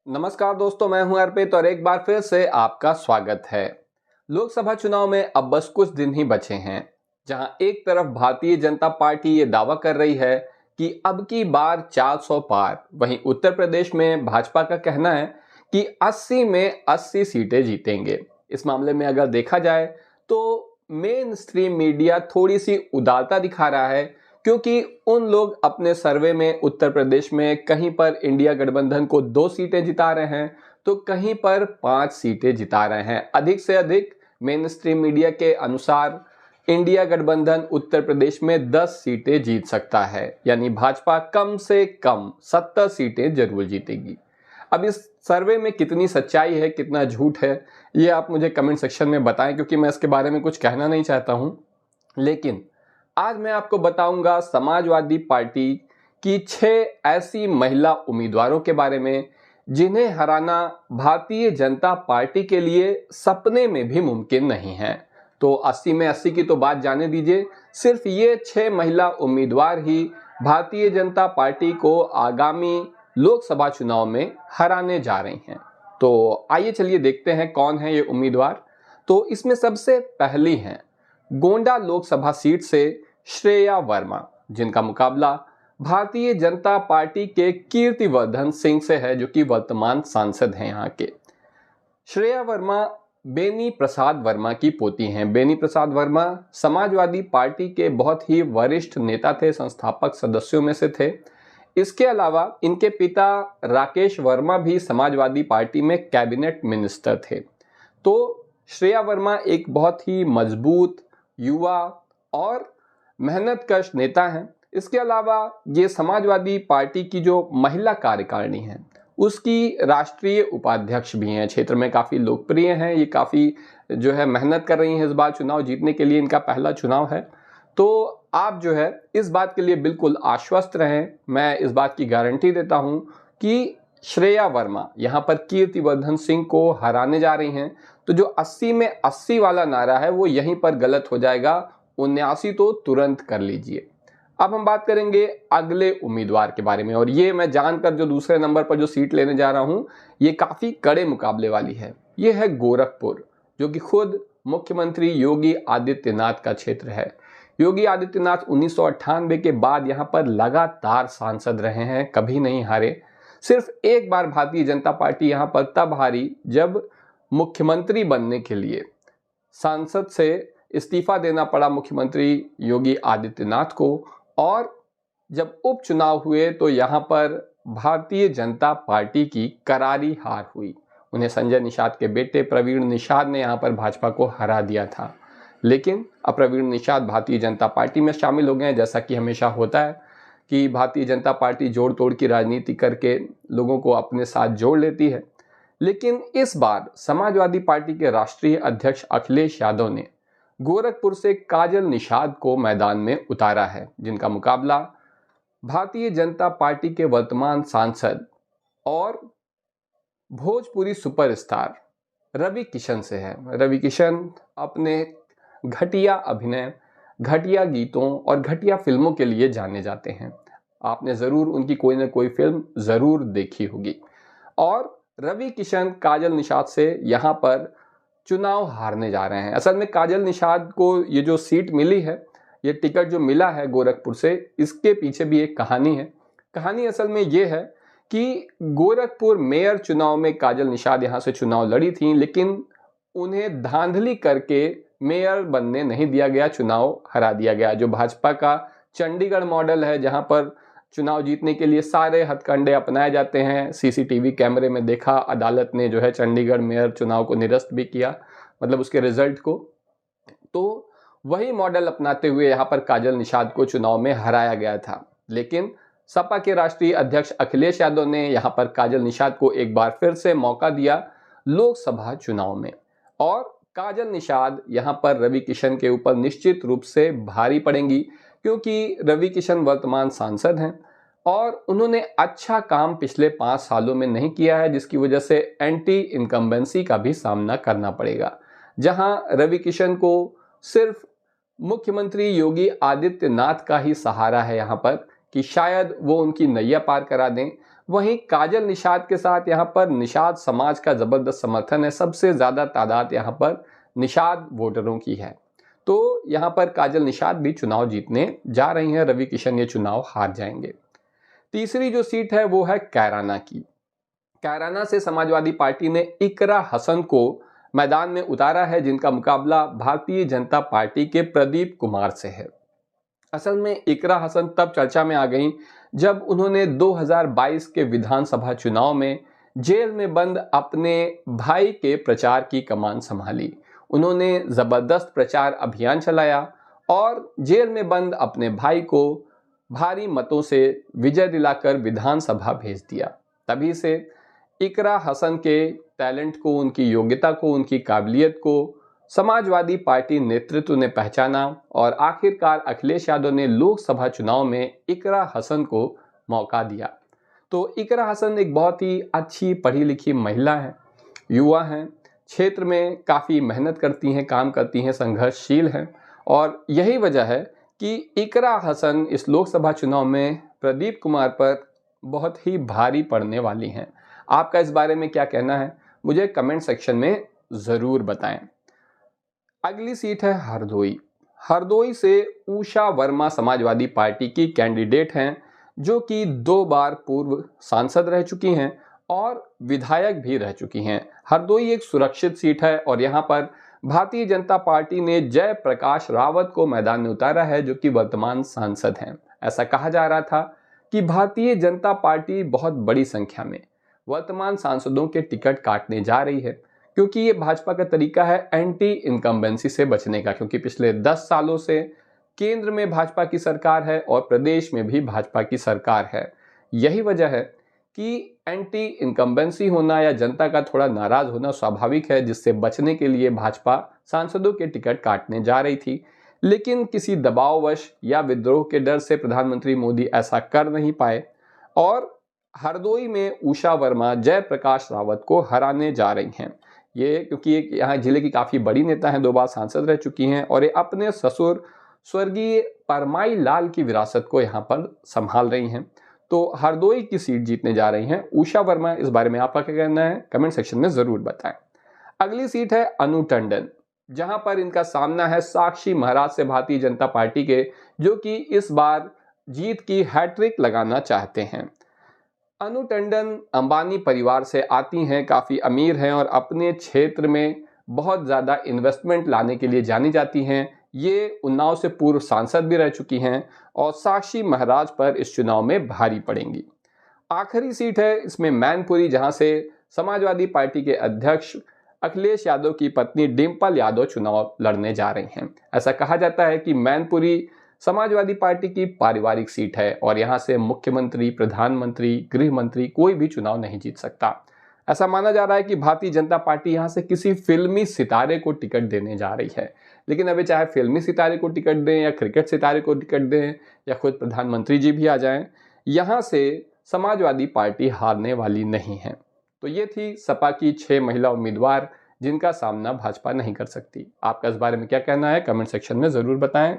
नमस्कार दोस्तों, मैं हूं अर्पित और एक बार फिर से आपका स्वागत है। लोकसभा चुनाव में अब बस कुछ दिन ही बचे हैं, जहां एक तरफ भारतीय जनता पार्टी ये दावा कर रही है कि अब की बार 400 पार, वहीं उत्तर प्रदेश में भाजपा का कहना है कि 80 में 80 सीटें जीतेंगे। इस मामले में अगर देखा जाए तो मेन स्ट्रीम मीडिया थोड़ी सी उदारता दिखा रहा है, क्योंकि उन लोग अपने सर्वे में उत्तर प्रदेश में कहीं पर इंडिया गठबंधन को 2 सीटें जिता रहे हैं तो कहीं पर 5 सीटें जिता रहे हैं। अधिक से अधिक मेन स्ट्रीम मीडिया के अनुसार इंडिया गठबंधन उत्तर प्रदेश में 10 सीटें जीत सकता है, यानी भाजपा कम से कम 70 सीटें जरूर जीतेगी। अब इस सर्वे में कितनी सच्चाई है, कितना झूठ है, ये आप मुझे कमेंट सेक्शन में बताएं, क्योंकि मैं इसके बारे में कुछ कहना नहीं चाहता हूं। लेकिन आज मैं आपको बताऊंगा समाजवादी पार्टी की 6 ऐसी महिला उम्मीदवारों के बारे में जिन्हें हराना भारतीय जनता पार्टी के लिए सपने में भी मुमकिन नहीं है। तो 80 में 80 की तो बात जाने दीजिए, सिर्फ ये 6 महिला उम्मीदवार ही भारतीय जनता पार्टी को आगामी लोकसभा चुनाव में हराने जा रही हैं। तो आइए चलिए देखते हैं कौन है ये उम्मीदवार। तो इसमें सबसे पहली हैं गोंडा लोकसभा सीट से श्रेया वर्मा, जिनका मुकाबला भारतीय जनता पार्टी के कीर्तिवर्धन सिंह से है, जो कि वर्तमान सांसद हैं यहाँ के। श्रेया वर्मा बेनी प्रसाद वर्मा की पोती हैं। बेनी प्रसाद वर्मा समाजवादी पार्टी के बहुत ही वरिष्ठ नेता थे, संस्थापक सदस्यों में से थे। इसके अलावा इनके पिता राकेश वर्मा भी समाजवादी पार्टी में कैबिनेट मिनिस्टर थे। तो श्रेया वर्मा एक बहुत ही मजबूत, युवा और मेहनतकश नेता हैं। इसके अलावा ये समाजवादी पार्टी की जो महिला कार्यकारिणी है उसकी राष्ट्रीय उपाध्यक्ष भी हैं, क्षेत्र में काफ़ी लोकप्रिय हैं। ये काफ़ी जो है मेहनत कर रही हैं इस बार चुनाव जीतने के लिए, इनका पहला चुनाव है। तो आप जो है इस बात के लिए बिल्कुल आश्वस्त रहें। मैं इस बात की गारंटी देता हूं कि श्रेया वर्मा यहाँ पर कीर्तिवर्धन सिंह को हराने जा रही हैं। तो जो 80 में 80 वाला नारा है वो यहीं पर गलत हो जाएगा, 79 तो तुरंत कर लीजिए। अब हम बात करेंगे अगले उम्मीदवार के बारे में, और ये मैं जानकर जो दूसरे नंबर पर जो सीट लेने जा रहा हूं ये काफ़ी कड़े मुकाबले वाली है। ये है गोरखपुर, जो कि खुद मुख्यमंत्री योगी आदित्यनाथ का क्षेत्र है। योगी आदित्यनाथ 1998 के बाद यहाँ पर लगातार सांसद रहे हैं, कभी नहीं हारे। सिर्फ एक बार भारतीय जनता पार्टी यहाँ पर तब हारी जब मुख्यमंत्री बनने के लिए सांसद से इस्तीफा देना पड़ा मुख्यमंत्री योगी आदित्यनाथ को, और जब उपचुनाव हुए तो यहाँ पर भारतीय जनता पार्टी की करारी हार हुई। उन्हें संजय निषाद के बेटे प्रवीण निषाद ने यहाँ पर भाजपा को हरा दिया था। लेकिन अब प्रवीण निषाद भारतीय जनता पार्टी में शामिल हो गए हैं। जैसा कि हमेशा होता है कि भारतीय जनता पार्टी जोड़ तोड़ की राजनीति करके लोगों को अपने साथ जोड़ लेती है। लेकिन इस बार समाजवादी पार्टी के राष्ट्रीय अध्यक्ष अखिलेश यादव ने गोरखपुर से काजल निषाद को मैदान में उतारा है, जिनका मुकाबला भारतीय जनता पार्टी के वर्तमान सांसद और भोजपुरी सुपरस्टार रवि किशन से है। रवि किशन अपने घटिया अभिनय, घटिया गीतों और घटिया फिल्मों के लिए जाने जाते हैं। आपने ज़रूर उनकी कोई ना कोई फिल्म ज़रूर देखी होगी। और रवि किशन काजल निषाद से यहाँ पर चुनाव हारने जा रहे हैं। असल में काजल निषाद को ये जो सीट मिली है, ये टिकट जो मिला है गोरखपुर से, इसके पीछे भी एक कहानी है। कहानी असल में ये है कि गोरखपुर मेयर चुनाव में काजल निषाद यहाँ से चुनाव लड़ी थी, लेकिन उन्हें धांधली करके मेयर बनने नहीं दिया गया, चुनाव हरा दिया गया। जो भाजपा का चंडीगढ़ मॉडल है, जहाँ पर चुनाव जीतने के लिए सारे हथकंडे अपनाए जाते हैं। सीसीटीवी कैमरे में देखा, अदालत ने जो है चंडीगढ़ मेयर चुनाव को निरस्त भी किया, मतलब उसके रिजल्ट को। तो वही मॉडल अपनाते हुए यहाँ पर काजल निषाद को चुनाव में हराया गया था। लेकिन सपा के राष्ट्रीय अध्यक्ष अखिलेश यादव ने यहाँ पर काजल निषाद को एक बार फिर से मौका दिया लोकसभा चुनाव में, और काजल निषाद यहाँ पर रवि किशन के ऊपर निश्चित रूप से भारी पड़ेंगी, क्योंकि रवि किशन वर्तमान सांसद हैं और उन्होंने अच्छा काम पिछले 5 सालों में नहीं किया है, जिसकी वजह से एंटी इनकम्बेंसी का भी सामना करना पड़ेगा। जहां रवि किशन को सिर्फ मुख्यमंत्री योगी आदित्यनाथ का ही सहारा है यहाँ पर कि शायद वो उनकी नैया पार करा दें, वहीं काजल निषाद के साथ यहाँ पर निषाद समाज का जबरदस्त समर्थन है। सबसे ज्यादा तादाद यहाँ पर निषाद वोटरों की है। तो यहाँ पर काजल निषाद भी चुनाव जीतने जा रही हैं। रवि किशन ये चुनाव हार जाएंगे। तीसरी जो सीट है वो है कैराना की। कैराना से समाजवादी पार्टी ने इकरा हसन को मैदान में उतारा है, जिनका मुकाबला भारतीय जनता पार्टी के प्रदीप कुमार से है। असल में इकरा हसन तब चर्चा में आ गई जब उन्होंने 2022 के विधानसभा चुनाव में जेल में बंद अपने भाई के प्रचार की कमान संभाली। उन्होंने जबरदस्त प्रचार अभियान चलाया और जेल में बंद अपने भाई को भारी मतों से विजय दिलाकर विधानसभा भेज दिया। तभी से इकरा हसन के टैलेंट को, उनकी योग्यता को, उनकी काबिलियत को समाजवादी पार्टी नेतृत्व ने पहचाना और आखिरकार अखिलेश यादव ने लोकसभा चुनाव में इकरा हसन को मौका दिया। तो इकरा हसन एक बहुत ही अच्छी पढ़ी लिखी महिला है, युवा हैं, क्षेत्र में काफ़ी मेहनत करती हैं, काम करती हैं, संघर्षशील हैं और यही वजह है कि इकरा हसन इस लोकसभा चुनाव में प्रदीप कुमार पर बहुत ही भारी पड़ने वाली हैं। आपका इस बारे में क्या कहना है, मुझे कमेंट सेक्शन में ज़रूर बताएं। अगली सीट है हरदोई। हरदोई से उषा वर्मा समाजवादी पार्टी की कैंडिडेट हैं, जो कि 2 बार पूर्व सांसद रह चुकी हैं और विधायक भी रह चुकी हैं। हरदोई एक सुरक्षित सीट है और यहाँ पर भारतीय जनता पार्टी ने जयप्रकाश रावत को मैदान में उतारा है, जो कि वर्तमान सांसद हैं। ऐसा कहा जा रहा था कि भारतीय जनता पार्टी बहुत बड़ी संख्या में वर्तमान सांसदों के टिकट काटने जा रही है, क्योंकि ये भाजपा का तरीका है एंटी इनकम्बेंसी से बचने का। क्योंकि पिछले 10 सालों से केंद्र में भाजपा की सरकार है और प्रदेश में भी भाजपा की सरकार है। यही वजह है कि एंटी इनकम्बेंसी होना या जनता का थोड़ा नाराज होना स्वाभाविक है, जिससे बचने के लिए भाजपा सांसदों के टिकट काटने जा रही थी। लेकिन किसी दबाववश या विद्रोह के डर से प्रधानमंत्री मोदी ऐसा कर नहीं पाए और हरदोई में उषा वर्मा जयप्रकाश रावत को हराने जा रही हैं। ये क्योंकि यहाँ जिले की काफ़ी बड़ी नेता हैं, 2 बार सांसद रह चुकी हैं और ये अपने ससुर स्वर्गीय परमाई लाल की विरासत को यहाँ पर संभाल रही हैं। तो हरदोई की सीट जीतने जा रही हैं उषा वर्मा। इस बारे में आपका क्या कहना है, कमेंट सेक्शन में ज़रूर बताएं। अगली सीट है अनु टंडन, जहां पर इनका सामना है साक्षी महाराज से भारतीय जनता पार्टी के, जो कि इस बार जीत की हैट्रिक लगाना चाहते हैं। अनु टंडन अंबानी परिवार से आती हैं, काफ़ी अमीर हैं और अपने क्षेत्र में बहुत ज़्यादा इन्वेस्टमेंट लाने के लिए जानी जाती हैं। ये उन्नाव से पूर्व सांसद भी रह चुकी हैं और साक्षी महाराज पर इस चुनाव में भारी पड़ेंगी। आखिरी सीट है इसमें मैनपुरी, जहां से समाजवादी पार्टी के अध्यक्ष अखिलेश यादव की पत्नी डिंपल यादव चुनाव लड़ने जा रही हैं। ऐसा कहा जाता है कि मैनपुरी समाजवादी पार्टी की पारिवारिक सीट है और यहां से मुख्यमंत्री, प्रधानमंत्री, गृह मंत्री कोई भी चुनाव नहीं जीत सकता। ऐसा माना जा रहा है कि भारतीय जनता पार्टी यहां से किसी फिल्मी सितारे को टिकट देने जा रही है। लेकिन अभी चाहे फिल्मी सितारे को टिकट दें या क्रिकेट सितारे को टिकट दें या खुद प्रधानमंत्री जी भी आ जाएं, यहां से समाजवादी पार्टी हारने वाली नहीं है। तो ये थी सपा की 6 महिला उम्मीदवार जिनका सामना भाजपा नहीं कर सकती। आपका इस बारे में क्या कहना है, कमेंट सेक्शन में ज़रूर बताएं।